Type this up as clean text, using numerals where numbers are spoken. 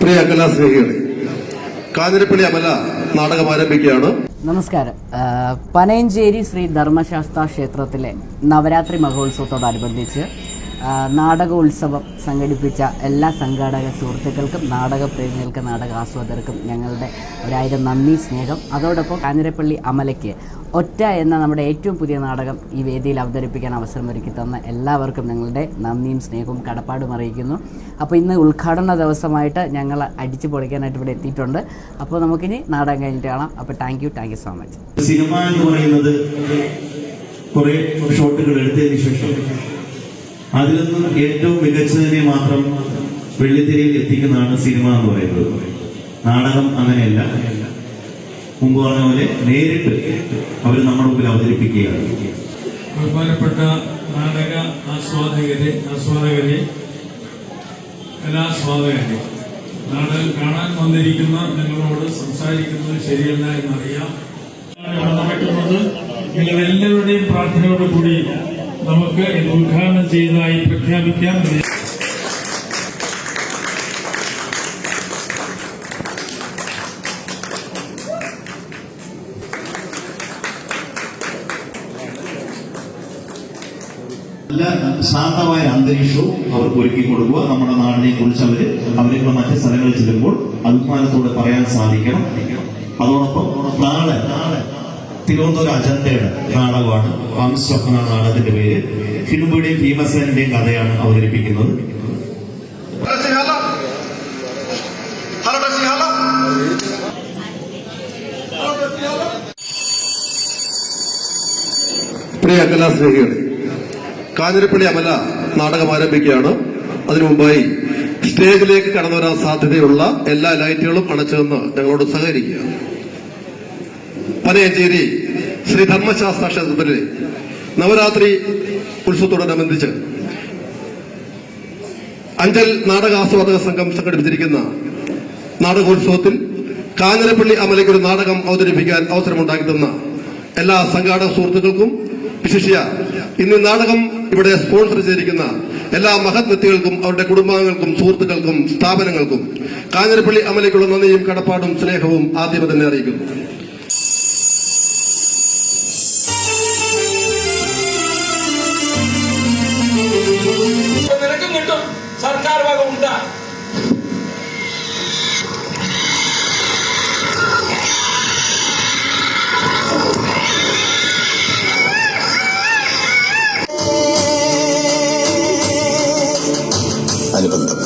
പ്രിയ കലാസ്നേഹികളെ, കാഞ്ഞിരപ്പള്ളി അമല നാടകം ആരംഭിക്കുകയാണ്. നമസ്കാരം. പനയഞ്ചേരി ശ്രീ ധർമ്മശാസ്ത്ര ക്ഷേത്രത്തിലെ നവരാത്രി മഹോത്സവത്തോടനുബന്ധിച്ച് നാടകോത്സവം സംഘടിപ്പിച്ച എല്ലാ സംഘാടക സുഹൃത്തുക്കൾക്കും, നാടകപ്രേമികൾക്കും, നാടകാസ്വാദകർക്കും ഞങ്ങളുടെ 1000 നന്ദി, സ്നേഹം. അതോടൊപ്പം കാഞ്ഞിരപ്പള്ളി അമലയ്ക്ക് ഒറ്റ എന്ന നമ്മുടെ ഏറ്റവും പുതിയ നാടകം ഈ വേദിയിൽ അവതരിപ്പിക്കാൻ അവസരമൊരുക്കി തന്ന എല്ലാവർക്കും ഞങ്ങളുടെ നന്ദിയും സ്നേഹവും കടപ്പാടും അറിയിക്കുന്നു. അപ്പോൾ ഇന്ന് ഉദ്ഘാടന ദിവസമായിട്ട് ഞങ്ങൾ അടിച്ചു പൊളിക്കാനായിട്ട് ഇവിടെ എത്തിയിട്ടുണ്ട്. അപ്പോൾ നമുക്കിനി നാടകം കഴിഞ്ഞിട്ട് കാണാം. അപ്പോൾ thank you so much. Cinema എന്ന് പറയുന്നത് കുറേ ഷോട്ടുകൾ എടുത്തതിന് ശേഷം അതിൽ നിന്നും ഏറ്റവും മികച്ചതിനെ മാത്രം വെള്ളിത്തിരയിൽ എത്തിക്കുന്നതാണ് സിനിമ എന്ന് പറയുന്നത്. നാടകം അങ്ങനെയല്ല. മുമ്പ് പറഞ്ഞ പോലെ നേരിട്ട് അവർ നമ്മുടെ മുമ്പിൽ അവതരിപ്പിക്കുകയാണ്. ബഹുമാനപ്പെട്ട നാടക ആസ്വാദകരെ, കലാസ്വാദകരെ, നാടകം കാണാൻ വന്നിരിക്കുന്ന നിങ്ങളോട് സംസാരിക്കുന്നത് ശരിയല്ല എന്നറിയാം. നടക്കുന്നത് നിങ്ങളെല്ലാവരുടെയും പ്രാർത്ഥനയോടുകൂടി നമുക്ക് ഇത് ഉദ്ഘാടനം ചെയ്തതായി പ്രഖ്യാപിക്കാം. നല്ല ശാന്തമായ അന്തരീക്ഷവും അവർക്ക് ഒരുക്കി കൊടുക്കുക. നമ്മുടെ നാടിനെ കുറിച്ച് അവരുടെ മറ്റ് സ്ഥലങ്ങളിൽ ചെല്ലുമ്പോൾ അഭിമാനത്തോടെ പറയാൻ സാധിക്കണം. അതോടൊപ്പം നാളെ തിരുവനന്തപുരം അജന്തയുടെ നാടകമാണ്. വാംസ്വപ്ന നാടകത്തിന്റെ പേര്. ഹിഡുംബിയുടെയും ഭീമസേനന്റെയും കഥയാണ് അവതരിപ്പിക്കുന്നത്. പ്രിയ കലാസ്നേഹികളെ, കാഞ്ഞിരപ്പള്ളി അമല നാടകം ആരംഭിക്കുകയാണ്. അതിനു മുമ്പായി സ്റ്റേജിലേക്ക് കടന്നു വരാൻ സാധ്യതയുള്ള എല്ലാ ലൈറ്റുകളും അണച്ചുവെന്ന് ഞങ്ങളോട് സഹകരിക്കുക. പനയഞ്ചേരി ശ്രീ ധർമ്മശാസ്ത്ര ക്ഷേത്രത്തിലെ നവരാത്രി ഉത്സവത്തോടനുബന്ധിച്ച് അഞ്ചൽ നാടകാസ്വാദക സംഘം സംഘടിപ്പിച്ചിരിക്കുന്ന നാടകോത്സവത്തിൽ കാഞ്ഞിരപ്പള്ളി അമലയ്ക്ക് ഒരു നാടകം അവതരിപ്പിക്കാൻ അവസരമുണ്ടാക്കി തന്ന എല്ലാ സംഘാടക സുഹൃത്തുക്കൾക്കും, വിശിഷ്യ ഇന്ന് നാടകം ഇവിടെ സ്പോൺസർ ചെയ്തിരിക്കുന്ന എല്ലാ മഹത് വ്യക്തികൾക്കും, അവരുടെ കുടുംബാംഗങ്ങൾക്കും, സുഹൃത്തുക്കൾക്കും, സ്ഥാപനങ്ങൾക്കും കാഞ്ഞിരപ്പള്ളി അമലയ്ക്കുള്ള നന്ദിയും കടപ്പാടും സ്നേഹവും ആദ്യമേ തന്നെ അറിയിക്കുന്നു. സർക്കാർ വക ഉണ്ട്. അനുബന്ധം